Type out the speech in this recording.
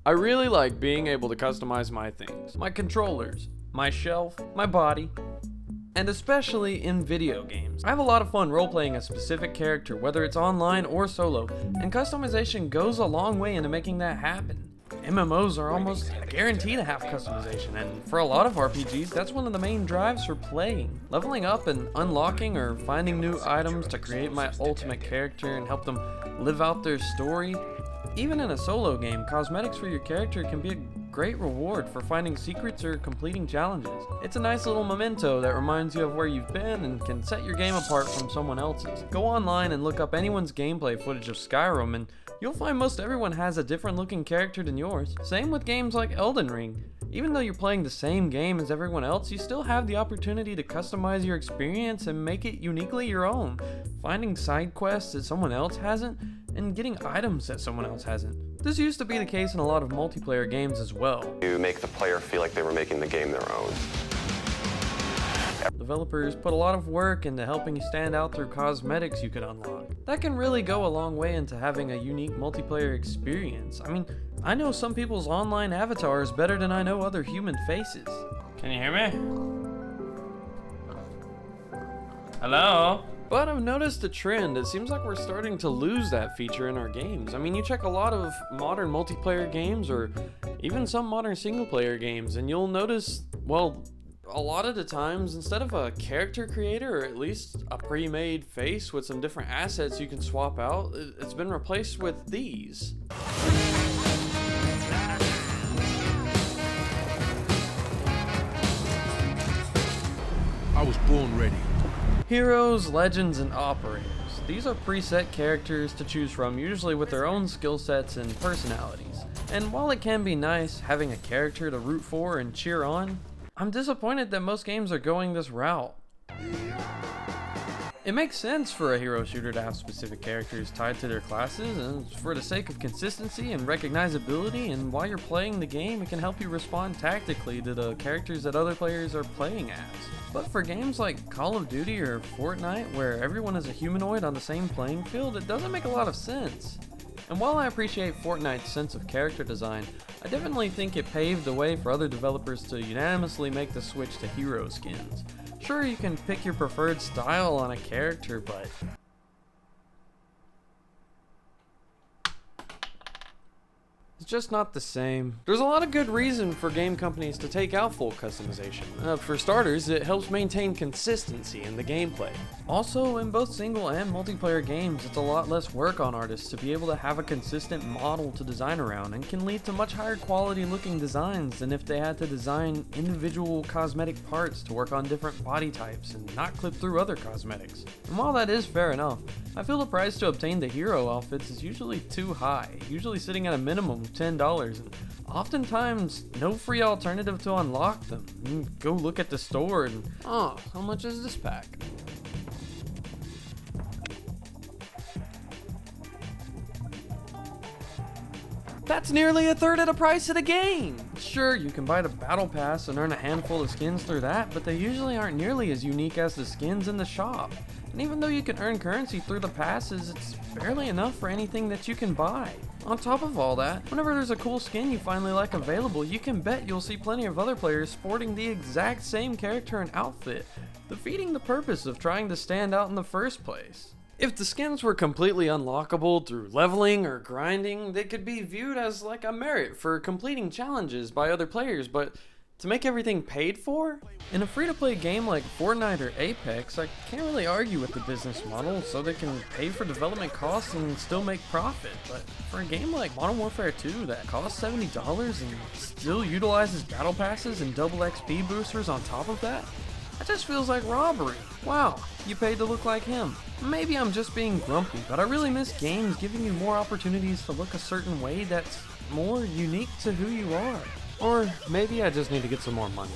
I really like being able to customize my things. My controllers, my shelf, my body, and especially in video games. I have a lot of fun role-playing a specific character, whether it's online or solo, and customization goes a long way into making that happen. MMOs are almost a guarantee to have customization, and for a lot of RPGs, that's one of the main drives for playing. Leveling up and unlocking or finding new items to create my ultimate character and help them live out their story. Even in a solo game, cosmetics for your character can be a great reward for finding secrets or completing challenges. It's a nice little memento that reminds you of where you've been and can set your game apart from someone else's. Go online and look up anyone's gameplay footage of Skyrim and you'll find most everyone has a different looking character than yours. Same with games like Elden Ring. Even though you're playing the same game as everyone else, you still have the opportunity to customize your experience and make it uniquely your own. Finding side quests that someone else hasn't, and getting items that someone else hasn't. This used to be the case in a lot of multiplayer games as well. You make the player feel like they were making the game their own. Developers put a lot of work into helping you stand out through cosmetics you could unlock. That can really go a long way into having a unique multiplayer experience. I mean, I know some people's online avatars better than I know other human faces. Can you hear me? Hello? But I've noticed a trend. It seems like we're starting to lose that feature in our games. I mean, you check a lot of modern multiplayer games or even some modern single player games and you'll notice, well, a lot of the times, instead of a character creator or at least a pre-made face with some different assets you can swap out, it's been replaced with these. I was born ready. Heroes, legends, and operators. These are preset characters to choose from, usually with their own skill sets and personalities. And while it can be nice having a character to root for and cheer on, I'm disappointed that most games are going this route. It makes sense for a hero shooter to have specific characters tied to their classes, and for the sake of consistency and recognizability, and while you're playing the game, it can help you respond tactically to the characters that other players are playing as. But for games like Call of Duty or Fortnite, where everyone is a humanoid on the same playing field, it doesn't make a lot of sense. And while I appreciate Fortnite's sense of character design, I definitely think it paved the way for other developers to unanimously make the switch to hero skins. Sure, you can pick your preferred style on a character, but it's just not the same. There's a lot of good reason for game companies to take out full customization. For starters, it helps maintain consistency in the gameplay. Also, in both single and multiplayer games, it's a lot less work on artists to be able to have a consistent model to design around, and can lead to much higher quality looking designs than if they had to design individual cosmetic parts to work on different body types and not clip through other cosmetics. And while that is fair enough, I feel the price to obtain the hero outfits is usually too high, usually sitting at a minimum of $10, and oftentimes no free alternative to unlock them. You can go look at the store and, oh, how much is this pack? That's nearly a third of the price of the game! Sure, you can buy the battle pass and earn a handful of skins through that, but they usually aren't nearly as unique as the skins in the shop. And even though you can earn currency through the passes, it's barely enough for anything that you can buy. On top of all that, whenever there's a cool skin you finally like available, you can bet you'll see plenty of other players sporting the exact same character and outfit, defeating the purpose of trying to stand out in the first place. If the skins were completely unlockable through leveling or grinding, they could be viewed as like a merit for completing challenges by other players, but to make everything paid for? In a free-to-play game like Fortnite or Apex, I can't really argue with the business model, so they can pay for development costs and still make profit. But for a game like Modern Warfare 2 that costs $70 and still utilizes battle passes and double XP boosters on top of that, that just feels like robbery. Wow, you paid to look like him. Maybe I'm just being grumpy, but I really miss games giving you more opportunities to look a certain way that's more unique to who you are. Or maybe I just need to get some more money.